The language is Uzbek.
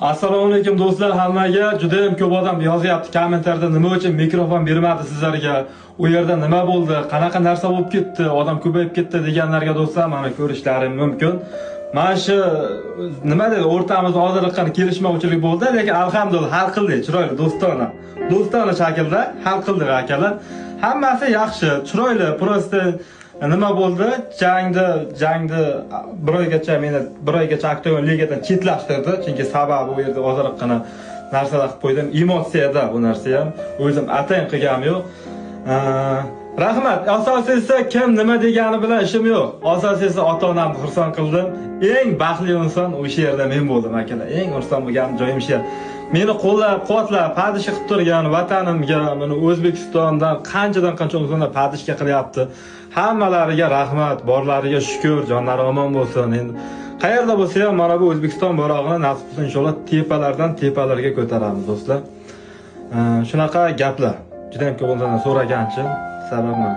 Assalomu alaykum do'stlar, hammaga. Juda ham ko'p odam yozyapti kommentarda, nima uchun mikrofon bermadi sizlarga, u yerda nima bo'ldi, qanaqa narsa bo'lib ketdi, odam ko'payib ketdi deganlarga do'stlar, mana ko'rishlarim mumkin. Mana shu nima dedi, o'rtamizda hozirlikdan kelishmovchilik bo'ldi, lekin alhamdulillah hal qildik, chiroyli do'stona shaklda hal qildik akalar. Hammasi yaxshi, chiroyli, prosta nima bo'ldi? Jangni bir oygacha Oktagon ligadan chetlashtirdi. Chunki sababi u yerda hozirgina narsalar qilib qo'ydim. Emotsiyada bu narsa ham. O'zim atayin qilganim yo'q. Rahmat. Asosiysi kim nima degani bilan ishim yo'q. Asosiysi ota-onamni xursand qildim. Eng baxtli inson o'sha yerda men bo'ldim akalar. Eng xursand bo'lgan joyim shu. Meni qo'llab-quvvatlab, padishga qilib turgan vatanimga, mana O'zbekistondan qanchadan qancha insonlar padishga qilyapti. Hammalariga rahmat, borlariga shukr, jonlari omon bo'lsin. Endi qayerda bo'lsa ham mana bu O'zbekiston bayrog'ini nasib qilsa inshaalloh tepalardan tepalarga ko'taramiz do'stlar. Shunaqa gaplar. Juda ham ko'p o'ndan so'raganchi sababman.